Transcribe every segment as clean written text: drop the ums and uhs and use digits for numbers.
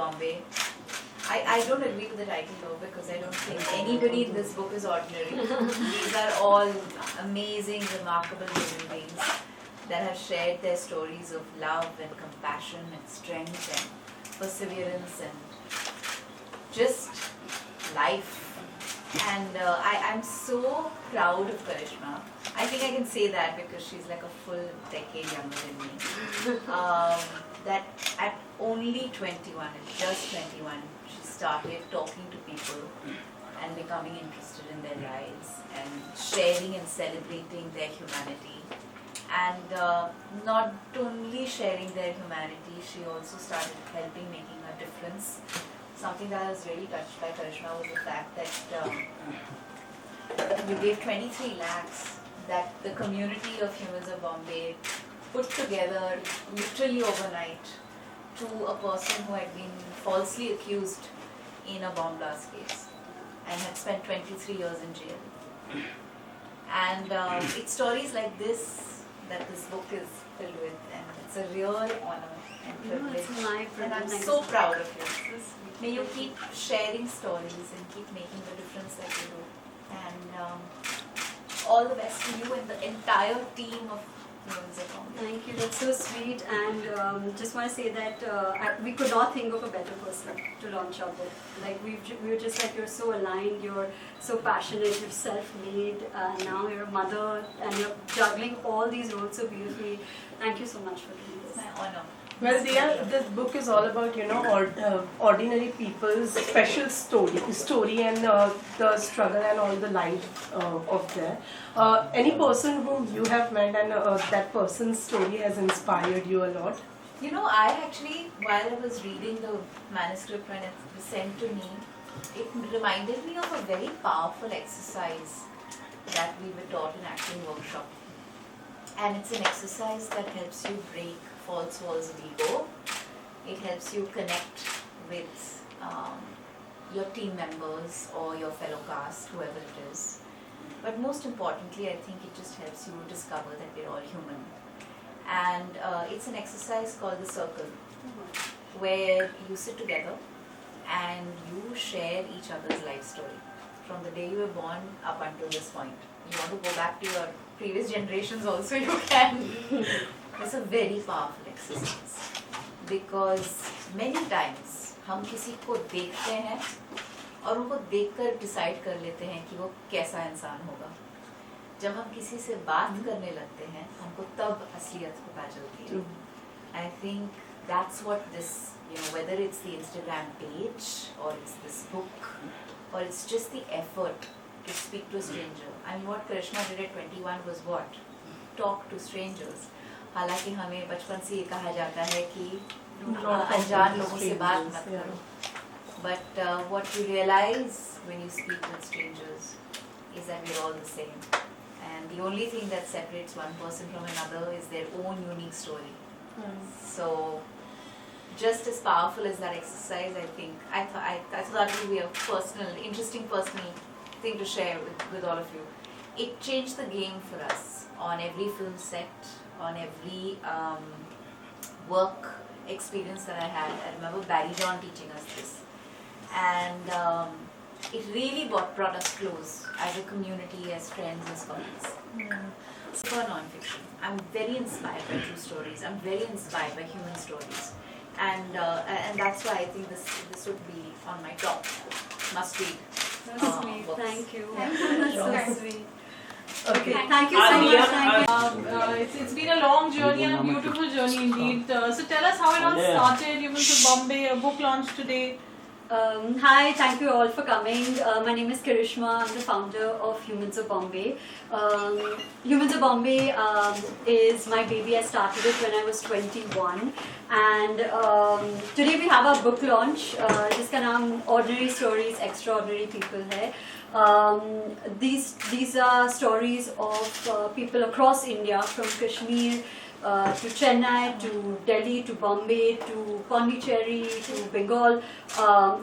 Bombay. I don't agree with the title though, because I don't think anybody in this book is ordinary. These are all amazing, remarkable human beings that have shared their stories of love and compassion and strength and perseverance and just life. And I'm so proud of Karishma. I think I can say that because she's like a full decade younger than me. That at only 21, at just 21, she started talking to people and becoming interested in their lives and sharing and celebrating their humanity. And not only sharing their humanity, she also started helping making a difference. Something that I was really touched by Karishma was the fact that we gave 23 lakhs that the community of Humans of Bombay put together literally overnight to a person who had been falsely accused in a bomb blast case and had spent 23 years in jail. And it's stories like this that this book is filled with, and it's a real honor and privilege. And I'm so proud of you. May you keep sharing stories and keep making the difference that you do. And all the best to you and the entire team of Mirza. Thank you, that's so sweet. And just want to say that we could not think of a better person to launch our book. Like we were just like, you're so aligned, you're so passionate, you're self-made, now you're a mother and you're juggling all these roles so beautifully. Thank you so much for doing this. My honor. Well, Diya, this book is all about, ordinary people's special story and the struggle and all the life of there. Any person whom you have met and that person's story has inspired you a lot? You know, I actually, while I was reading the manuscript when it was sent to me, it reminded me of a very powerful exercise that we were taught in acting workshop. And it's an exercise that helps you break false walls of ego. It helps you connect with your team members or your fellow cast, whoever it is. But most importantly, I think it just helps you discover that we're all human. And it's an exercise called the circle, where you sit together and you share each other's life story. From the day you were born up until this point. You want to go back to your previous generations also, you can. It's a very powerful exercise because many times हम किसी को देखते हैं और उनको देखकर decide कर लेते हैं कि वो कैसा इंसान होगा. जब हम किसी से बात करने लगते हैं हमको तब असलियत पता चलती है. I think that's what this, whether it's the Instagram page or it's this book or it's just the effort to speak to a stranger. I mean, what Karishma did at 21 was what? Talk to strangers. हालांकि हमें बचपन से ये कहा जाता है कि अनजान लोगों से बात मत करो. But what you realize when you speak with strangers is that we're all the same. And the only thing that separates one person from another is their own unique story. So, just as powerful as that exercise, I think, I thought it would be a interesting personal thing to share with all of you. It changed the game for us on every film set, on every work experience that I had. I remember Barry John teaching us this. And it really brought us close as a community, as friends, as colleagues. For non-fiction, I'm very inspired by true stories. I'm very inspired by human stories. And that's why I think this would be on my top must-read. So sweet, books. thank you. That's so sweet. Okay, thank you so much. Thank you. It's been a long journey and a beautiful journey indeed. So tell us how it all started. You went to Bombay, a book launch today. Hi, thank you all for coming. My name is Karishma. I'm the founder of Humans of Bombay. Humans of Bombay is my baby. I started it when I was 21. And today we have our book launch. जिसका नाम Ordinary Stories, Extraordinary People है. These are stories of people across India, from Kashmir to Chennai, to Delhi, to Bombay, to Pondicherry, to Bengal,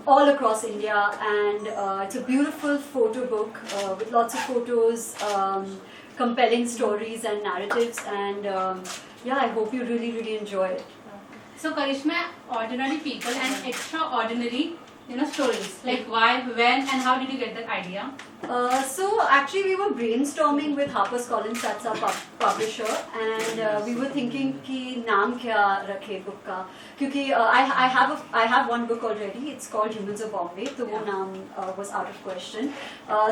all across India. And it's a beautiful photo book with lots of photos, compelling stories and narratives. And yeah, I hope you really, really enjoy it. So Karishma, ordinary people and extraordinary, stories. Like why, when, and how did you get that idea? So actually we were brainstorming with HarperCollins, that's our publisher, and we were thinking कि नाम क्या रखे book का, क्योंकि I have one book already. It's called Humans of Bombay, तो वो नाम was out of question.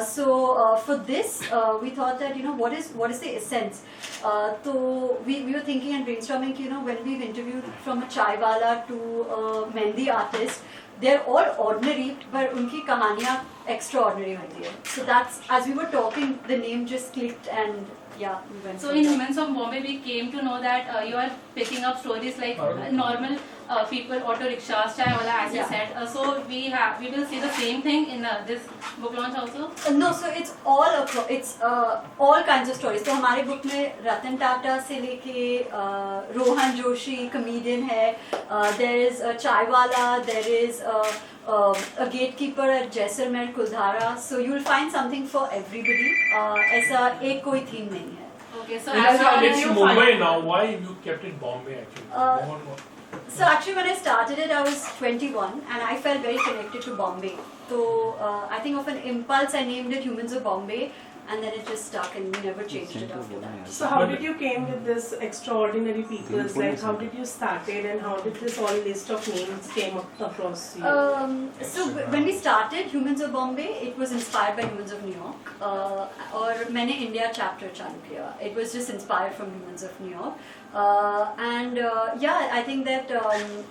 So for this we thought that what is the essence. So we were thinking and brainstorming कि when we've interviewed from a chai wala to a mehndi artist, they're all ordinary, but उनकी कहानियाँ extraordinary होती है. So that's, as we were talking, the name just clicked, and yeah, we went. So in Humans of Bombay, we came to know that you are picking up stories like normal people, auto rickshaws, chai wala, as you said. So we will see the same thing in this book launch also. No, so it's all kinds of stories. So हमारे book में रतन टाटा से लेके Rohan Joshi comedian है. There is a chai wala. There is a gatekeeper at Jaisalmer Kuldhara. So you will find something for everybody. ऐसा एक कोई theme नहीं है. Okay, so it's Mumbai now. Why you kept it Bombay actually? So actually when I started it, I was 21 and I felt very connected to Bombay. So I think of an impulse I named it Humans of Bombay, and then it just stuck and we never changed it after that. So how did you came with this extraordinary peoples? Like how did you started and how did this all list of names came across you? So when we started Humans of Bombay, it was inspired by Humans of New York. और मैंने India chapter चालू किया. It was just inspired from Humans of New York. And yeah, I think that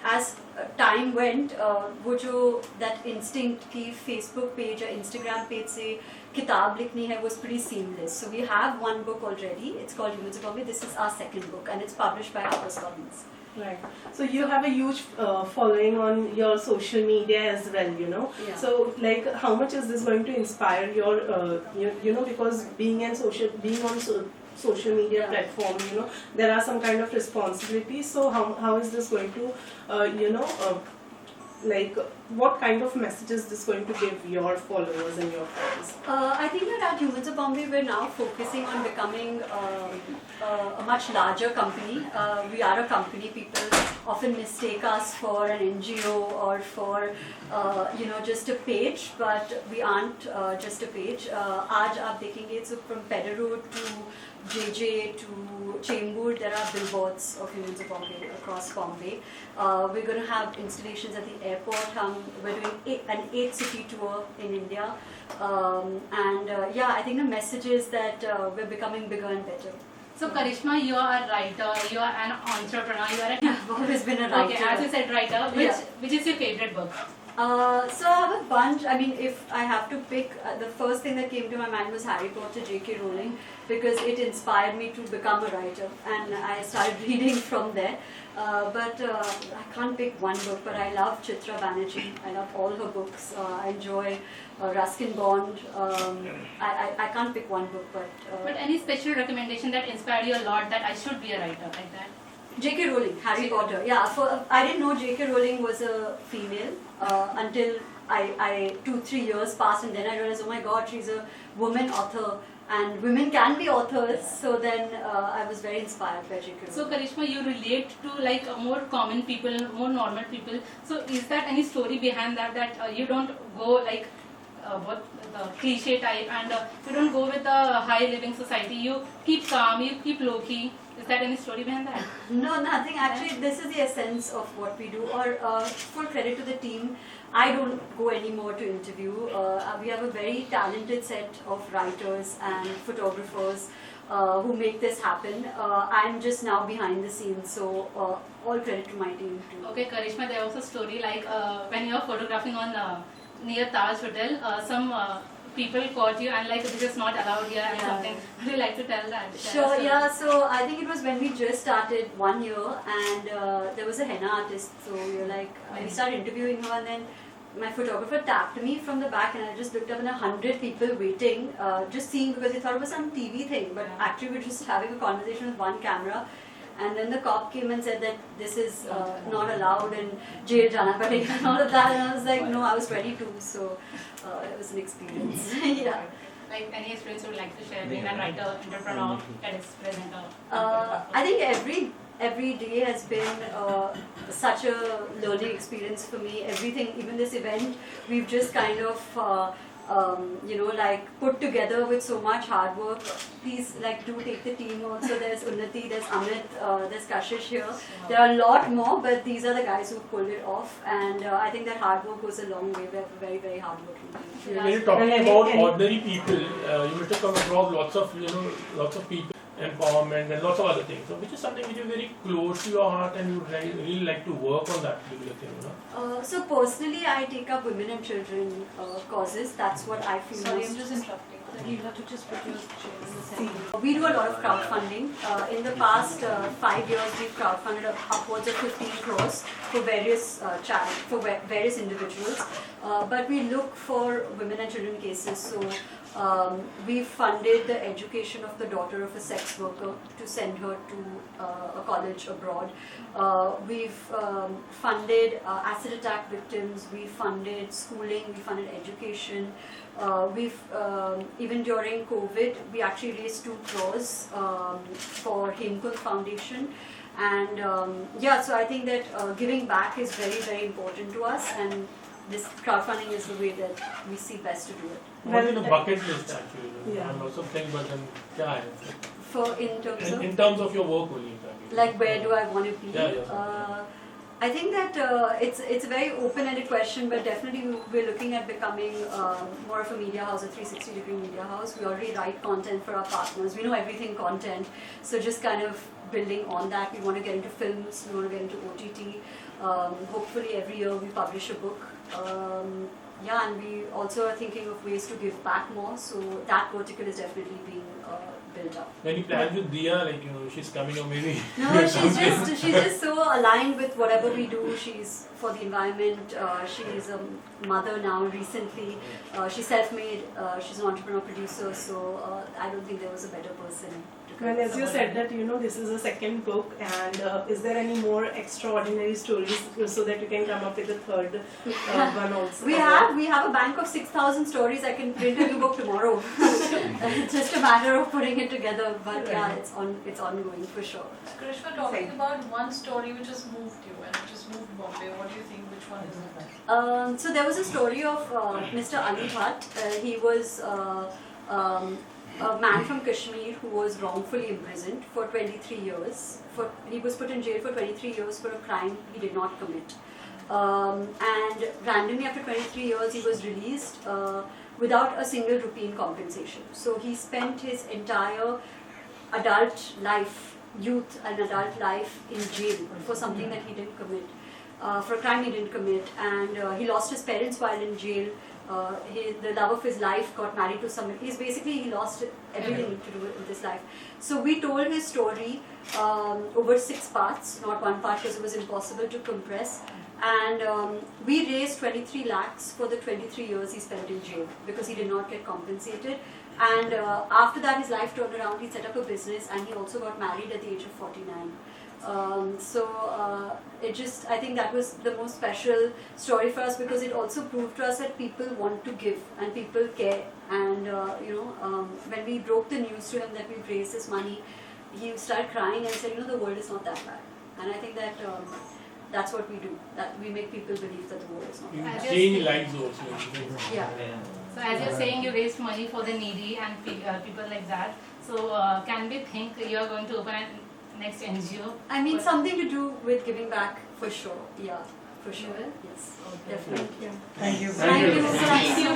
as time went, वो जो that instinct की Facebook page या Instagram page से किताब लिखनी है was pretty seamless. So we have one book already. It's called Humans of Bombay. This is our second book, and it's published by HarperCollins. Right. So you have a huge following on your social media as well, Yeah. So like, how much is this going to inspire your, because being on social media platform, there are some kind of responsibilities. So how is this going to, like, what kind of messages this going to give your followers and your fans? I think that at Humans of Bombay, we're now focusing on becoming a much larger company. We are a company. People often mistake us for an NGO or for just a page, but we aren't just a page. आज आप देखेंगे, so from Pedder to JJ to Chembur, there are billboards of Humans of Bombay across Bombay. We're going to have installations at the airport. We're doing an 8-city tour in India. And yeah, I think the message is that we're becoming bigger and better. So Karishma, you are a writer, you are an entrepreneur, you are I've always been a writer. Okay, as you said, writer. Which is your favorite book? So I have a bunch. I mean, if I have to pick, the first thing that came to my mind was Harry Potter, J.K. Rowling, because it inspired me to become a writer, and I started reading from there. But I can't pick one book, but I love Chitra Banerjee. I love all her books. I enjoy Ruskin Bond. I can't pick one book, but... But any special recommendation that inspired you a lot that I should be a writer like that? J.K. Rowling, Harry Potter. Yeah, I didn't know J.K. Rowling was a female until I 2-3 years passed, and then I realized, oh my God, she's a woman author, and women can be authors. So then I was very inspired by J.K. Rowling. So Karishma, you relate to like more common people, more normal people. So is that any story behind that you don't go like what the cliche type, and you don't go with the high living society? You keep calm, you keep low key. Is there any story behind that? No, nothing. Actually, this is the essence of what we do. Or full credit to the team. I don't go anymore to interview. We have a very talented set of writers and photographers who make this happen. I'm just now behind the scenes, so all credit to my team too. Okay, Karishma, there was a story like when you were photographing on near Taj Hotel, some people caught you and like this is not allowed here and something. Would you like to tell that? Sure, yeah. So I think it was when we just started 1 year, and there was a henna artist. So we were like, we started interviewing her, and then my photographer tapped me from the back, and I just looked up and 100 people waiting, just seeing, because they thought it was some TV thing, but actually we're just having a conversation with one camera. And then the cop came and said that this is not allowed and jail jana padega and all of that. And I was like, no, I was 22, so it was an experience. Yeah. Like any experience you would like to share being a writer, entrepreneur, that is presenter? I think every every day has been such a learning experience for me. Everything, even this event, we've just kind of like put together with so much hard work. Please do take the team also. There's Unnati, there's Amit, there's Kashish here. There are a lot more, but these are the guys who pulled it off, and I think that hard work goes a long way. We're very, very hard working team. When you're talking about ordinary people, you must have come across lots of people, empowerment and lots of other things. So which is something which is very close to your heart, and you really like to work on that particular thing, So personally, I take up women and children causes. That's what I feel. Sorry, most. I'm just interrupting. You'll have to just put your chair in the center. We do a lot of crowdfunding. In the past 5 years, we've crowdfunded upwards of 15 crores for various various individuals. But we look for women and children cases. So we've funded the education of the daughter of a sex worker to send her to a college abroad. We've funded acid attack victims. We funded schooling. We funded education. Even during COVID, we actually raised 2 crores for Hemkund Foundation. And so I think that giving back is very, very important to us, and this crowdfunding is the way that we see best to do it. What is the bucket list actually? Yeah. I'm also thinking, but then, yeah. In terms of your work only. like where do I want to be? Yeah. I think that it's a very open-ended question, but definitely we're looking at becoming more of a media house, a 360-degree media house. We already write content for our partners. We know everything content, so just kind of building on that. We want to get into films. We want to get into OTT. Hopefully every year we publish a book. And we also are thinking of ways to give back more. So that vertical is definitely being built up. Any plans with Dia, she's coming or maybe? No, she's just so aligned with whatever we do. She's for the environment. She's a mother now recently. She's self-made. She's an entrepreneur producer. So I don't think there was a better person. And as you said that this is a second book, and is there any more extraordinary stories so that you can come up with a third one also? We have a bank of 6,000 stories. I can print a new book tomorrow. It's just a matter of putting it together. But yeah, it's ongoing for sure. Karishma, talking about one story which has moved you and which has moved Bombay, what do you think? Which one is it? So there was a story of Mr. Ali Bhatt. He was a man from Kashmir who was wrongfully imprisoned for 23 years. He was put in jail for 23 years for a crime he did not commit. And randomly after 23 years he was released without a single rupee in compensation. So he spent his entire adult life, youth and adult life in jail for something that he didn't commit, for a crime he didn't commit. And he lost his parents while in jail. The love of his life got married to someone. He lost everything to do with his life. So we told his story over 6 parts, not one part because it was impossible to compress. And we raised 23 lakhs for the 23 years he spent in jail because he did not get compensated. And after that his life turned around. He set up a business and he also got married at the age of 49. I think that was the most special story for us because it also proved to us that people want to give and people care. And when we broke the news to him that we've raised this money, he started crying and said, the world is not that bad. And I think that that's what we do. That we make people believe that the world is not that bad. You change lives also. Yeah. So as you're saying, you raised money for the needy and people like that. So can we think you're going to open a next NGO? I mean, something to do with giving back for sure. Yeah, for sure. Yes, definitely. Thank you. Thank you.